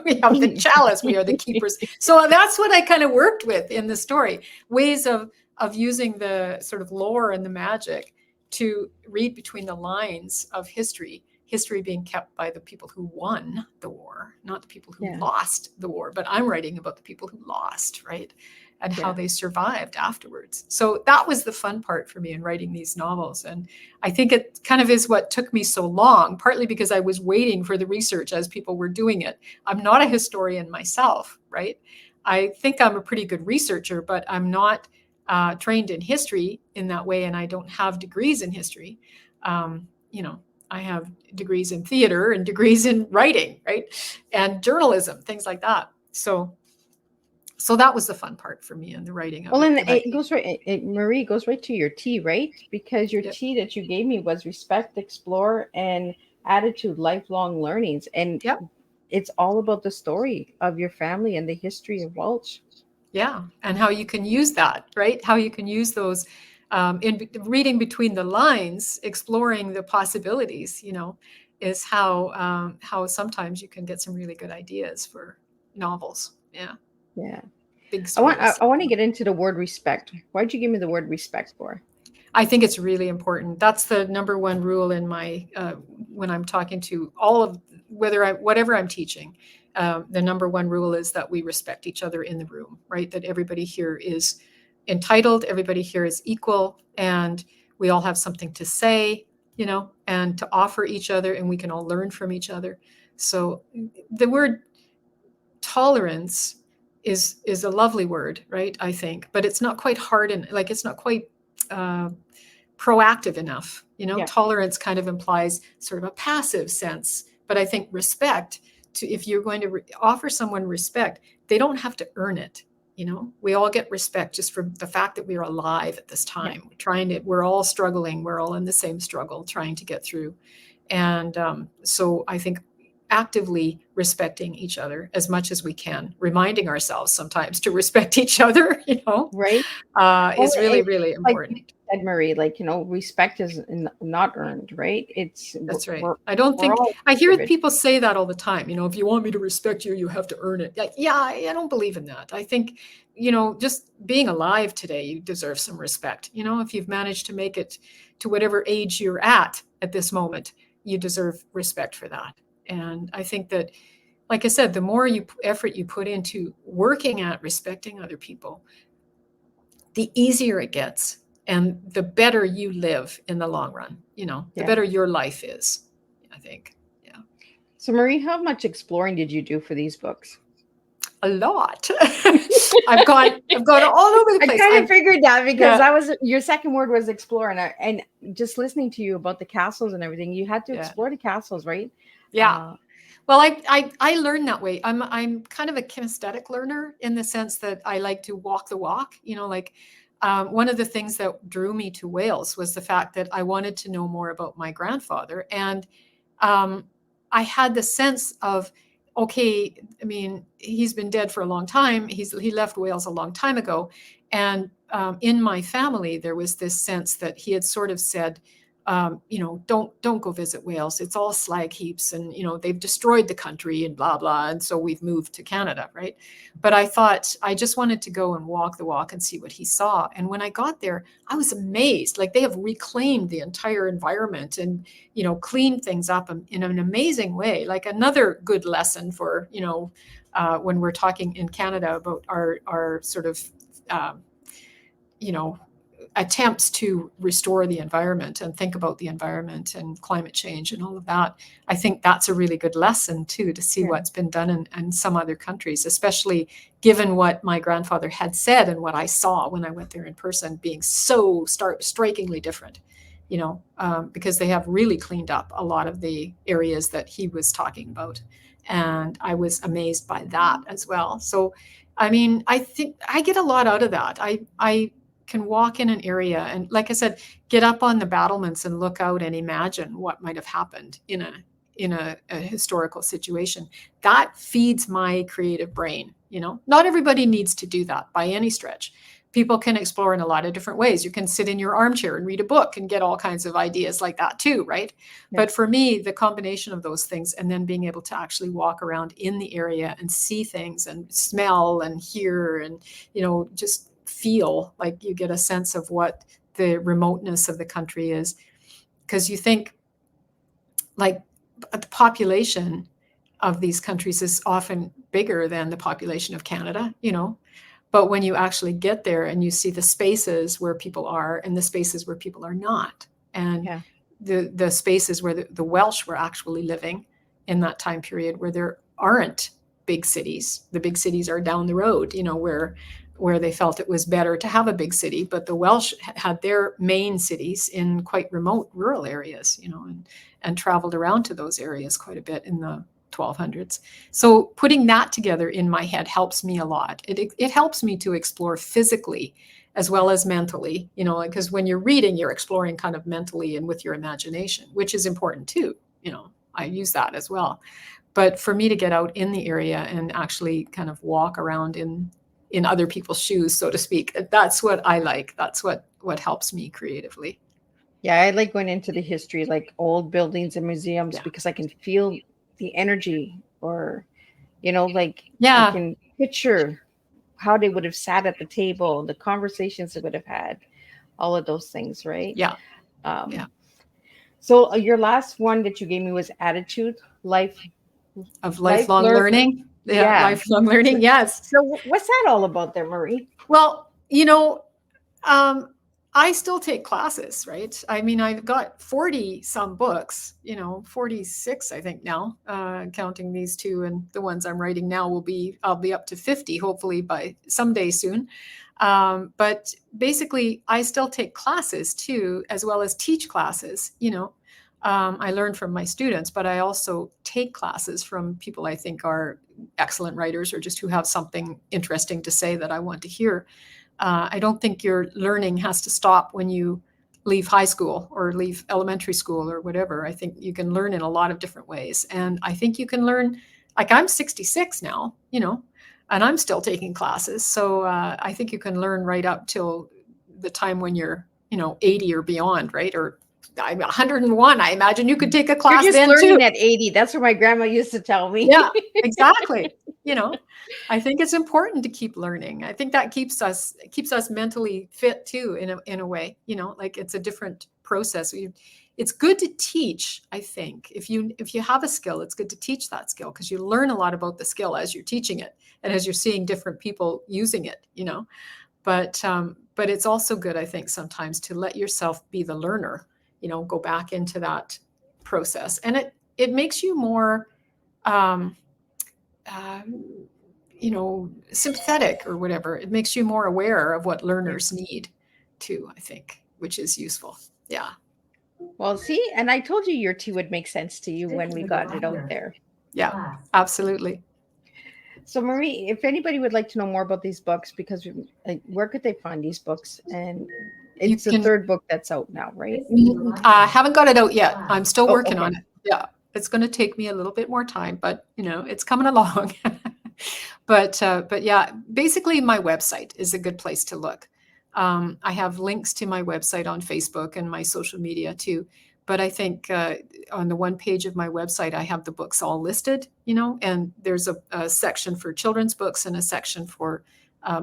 We have the chalice. We are the keepers. So that's what I kind of worked with in the story, ways of using the sort of lore and the magic to read between the lines of history being kept by the people who won the war, not the people who lost the war. But I'm writing about the people who lost, right? And how they survived afterwards. So that was the fun part for me in writing these novels. And I think it kind of is what took me so long, partly because I was waiting for the research as people were doing it. I'm not a historian myself, right? I think I'm a pretty good researcher, but I'm not trained in history in that way. And I don't have degrees in history. I have degrees in theater and degrees in writing, right? And journalism, things like that. So that was the fun part for me in the writing of Well, and it. it goes right, Marie, goes right to your T, right? Because your T that you gave me was respect, explore, and attitude, lifelong learnings. And it's all about the story of your family and the history of Welsh. Yeah, and how you can use that, right? How you can use those in reading between the lines, exploring the possibilities, is how sometimes you can get some really good ideas for novels. Yeah. Big stories. I want to get into the word respect. Why'd you give me the word respect for? I think it's really important. That's the number one rule in my when I'm talking to all of whatever I'm teaching. The number one rule is that we respect each other in the room, right? That everybody here is entitled, everybody here is equal, and we all have something to say, and to offer each other, and we can all learn from each other. So the word tolerance is a lovely word, right? I think, but it's not quite hard and it's not quite proactive enough. Tolerance kind of implies sort of a passive sense, but I think respect, if you're going to offer someone respect, they don't have to earn it. We all get respect just for the fact that we are alive at this time. We're all struggling. We're all in the same struggle, trying to get through. And so I think actively respecting each other as much as we can, reminding ourselves sometimes to respect each other, right? Is really, really important. said, Marie, like, respect is not earned, right? That's right. We're, I don't we're think all I hear given. people say that all the time. If you want me to respect you, you have to earn it. Like, yeah, I don't believe in that. I think, just being alive today, you deserve some respect. If you've managed to make it to whatever age you're at this moment, you deserve respect for that. And I think that, like I said, the more effort you put into working at respecting other people, the easier it gets and the better you live in the long run, the Yeah. better your life is, I think. Yeah. So, Marie, how much exploring did you do for these books? A lot. I've gone all over the I place. kind of figured that because Yeah. that was your second word was explore, and just listening to you about the castles and everything, you had to Yeah. explore the castles, right? Yeah. Well, I learned that way. I'm kind of a kinesthetic learner in the sense that I like to walk the walk. One of the things that drew me to Wales was the fact that I wanted to know more about my grandfather, and I had the sense of, okay, I mean, he's been dead for a long time. He left Wales a long time ago, and in my family there was this sense that he had sort of said, don't go visit Wales. It's all slag heaps, and they've destroyed the country and blah blah. And so we've moved to Canada, right? But I thought I just wanted to go and walk the walk and see what he saw. And when I got there, I was amazed. Like, they have reclaimed the entire environment and cleaned things up in an amazing way. Like, another good lesson for when we're talking in Canada about our sort of attempts to restore the environment and think about the environment and climate change and all of that. I think that's a really good lesson too, to see what's been done in some other countries, especially given what my grandfather had said and what I saw when I went there in person being so strikingly different, because they have really cleaned up a lot of the areas that he was talking about. And I was amazed by that as well. So, I mean, I think I get a lot out of that. I can walk in an area and, like I said, get up on the battlements and look out and imagine what might have happened in a historical situation. That feeds my creative brain. Not everybody needs to do that by any stretch. People can explore in a lot of different ways. You can sit in your armchair and read a book and get all kinds of ideas like that too, right? Yeah. But for me, the combination of those things and then being able to actually walk around in the area and see things and smell and hear and, just feel like you get a sense of what the remoteness of the country is. Because you think, like, the population of these countries is often bigger than the population of Canada, but when you actually get there and you see the spaces where people are and the spaces where people are not, and the spaces where the Welsh were actually living in that time period, where there aren't big cities. The big cities are down the road, where they felt it was better to have a big city, but the Welsh had their main cities in quite remote rural areas, and traveled around to those areas quite a bit in the 1200s. So putting that together in my head helps me a lot. It helps me to explore physically as well as mentally, because when you're reading, you're exploring kind of mentally and with your imagination, which is important too. I use that as well. But for me to get out in the area and actually kind of walk around in other people's shoes, so to speak, that's what I like. That's what helps me creatively. Yeah, I like going into the history, like old buildings and museums, because I can feel the energy, or, I can picture how they would have sat at the table, the conversations they would have had, all of those things, right? Yeah. So your last one that you gave me was attitude, lifelong learning. Yeah, lifelong learning. Yes. So what's that all about there, Marie? Well, I still take classes, right? I mean, I've got 40 some books, 46, I think now, counting these two, and the ones I'm writing now I'll be up to 50, hopefully by someday soon. But basically I still take classes too, as well as teach classes, I learn from my students, but I also take classes from people I think are excellent writers, or just who have something interesting to say that I want to hear. I don't think your learning has to stop when you leave high school or leave elementary school or whatever. I think you can learn in a lot of different ways. And I think you can learn, like, I'm 66 now, and I'm still taking classes. So I think you can learn right up till the time when you're 80 or beyond, right? Or I'm 101. I imagine you could take a class You're just then learning too. at 80. That's what my grandma used to tell me. Yeah, exactly. I think it's important to keep learning. I think that keeps us mentally fit too, in a way. Like it's a different process. It's good to teach. I think if you have a skill, it's good to teach that skill, because you learn a lot about the skill as you're teaching it and as you're seeing different people using it. But it's also good, I think, sometimes to let yourself be the learner. Go back into that process, and it makes you more sympathetic or whatever. It makes you more aware of what learners need too, I think, which is useful. Yeah. Well, see, and I told you your tea would make sense to you when we got it out there. Yeah, absolutely. So, Marie, if anybody would like to know more about these books, because where could they find these books? And it's the third book that's out now, right? I haven't got it out yet. I'm still working on okay. it. Yeah, it's going to take me a little bit more time, but it's coming along. But yeah, basically my website is a good place to look. I have links to my website on Facebook and my social media too. But I think on the one page of my website, I have the books all listed, and there's a section for children's books and a section for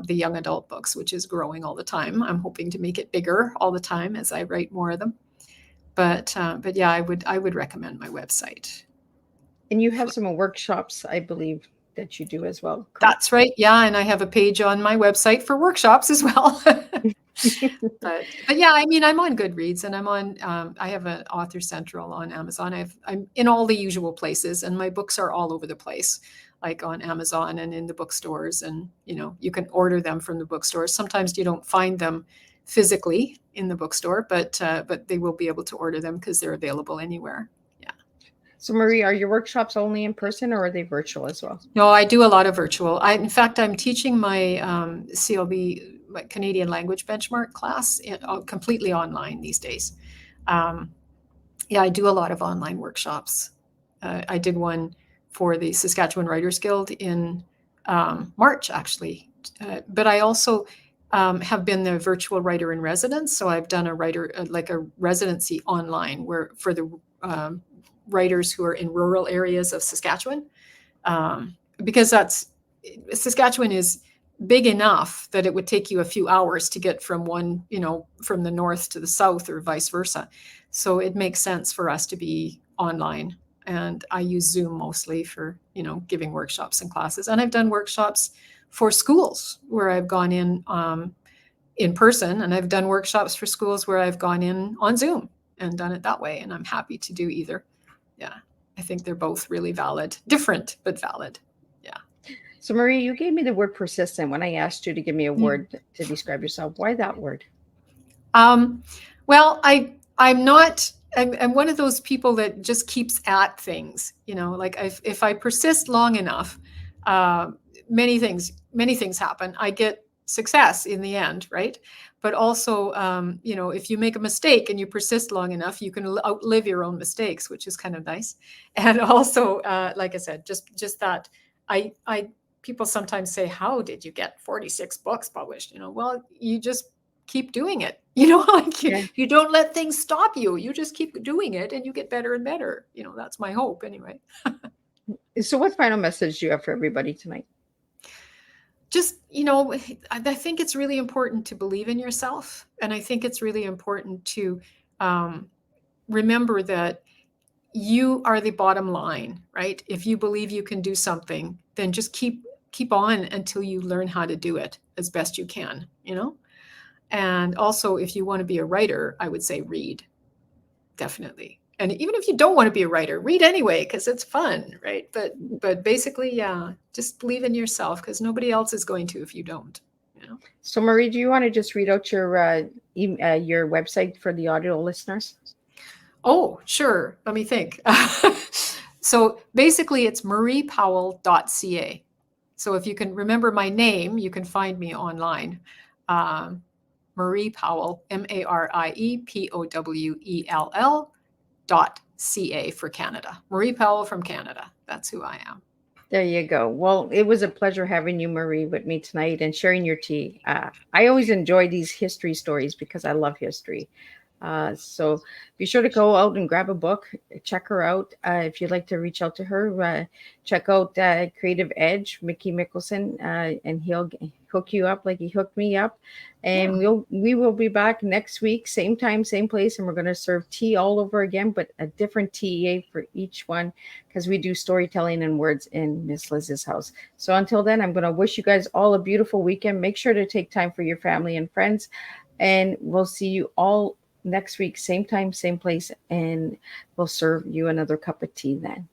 the young adult books, which is growing all the time. I'm hoping to make it bigger all the time as I write more of them. But yeah, I would recommend my website. And you have some workshops, I believe, that you do as well. Correct? That's right. Yeah, and I have a page on my website for workshops as well. But yeah, I mean, I'm on Goodreads, and I'm on. I have an Author Central on Amazon. I'm in all the usual places, and my books are all over the place, like on Amazon and in the bookstores. And you can order them from the bookstores. Sometimes you don't find them physically in the bookstore, but they will be able to order them because they're available anywhere. Yeah. So, Marie, are your workshops only in person, or are they virtual as well? No, I do a lot of virtual. In fact, I'm teaching my CLB, my Canadian language benchmark class, completely online these days. Yeah, I do a lot of online workshops. I did one for the Saskatchewan Writers Guild in March, actually. But I also have been the virtual writer in residence. So I've done a residency online for the writers who are in rural areas of Saskatchewan. Because Saskatchewan is big enough that it would take you a few hours to get from from the north to the south or vice versa. So it makes sense for us to be online. And I use Zoom mostly for, giving workshops and classes. And I've done workshops for schools where I've gone in person, and I've done workshops for schools where I've gone in on Zoom and done it that way. And I'm happy to do either. Yeah. I think they're both really valid, different, but valid. Yeah. So, Marie, you gave me the word persistent when I asked you to give me a word to describe yourself. Why that word? Well, I'm one of those people that just keeps at things, like if I persist long enough, many things happen. I get success in the end, right? But also, if you make a mistake and you persist long enough, you can outlive your own mistakes, which is kind of nice. And also, like I said, just that people sometimes say, how did you get 46 books published? Well, you just keep doing it. You don't let things stop you. You just keep doing it and you get better and better. That's my hope anyway. So what final message do you have for everybody tonight? Just, I think it's really important to believe in yourself. And I think it's really important to remember that you are the bottom line, right? If you believe you can do something, then just keep on until you learn how to do it as best you can, And also, if you want to be a writer, I would say read, definitely. And even if you don't want to be a writer, read anyway, because it's fun, right? But basically, yeah, just believe in yourself, because nobody else is going to if you don't. So, Marie, do you want to just read out your website for the audio listeners? Oh, sure. Let me think. So basically, it's mariepowell.ca. So if you can remember my name, you can find me online. Marie Powell, Mariepowell.ca for Canada. Marie Powell from Canada. That's who I am. There you go. Well, it was a pleasure having you, Marie, with me tonight and sharing your tea. I always enjoy these history stories because I love history. So be sure to go out and grab a book, check her out. If you'd like to reach out to her, check out Creative Edge, Mickey Mickelson, and he'll hook you up like he hooked me up. And Yeah. we will be back next week, same time, same place, and we're going to serve tea all over again, but a different TEA for each one because we do storytelling and words in Miss Liz's house. So until then, I'm going to wish you guys all a beautiful weekend. Make sure to take time for your family and friends, and we'll see you all next week, same time, same place, and we'll serve you another cup of tea then.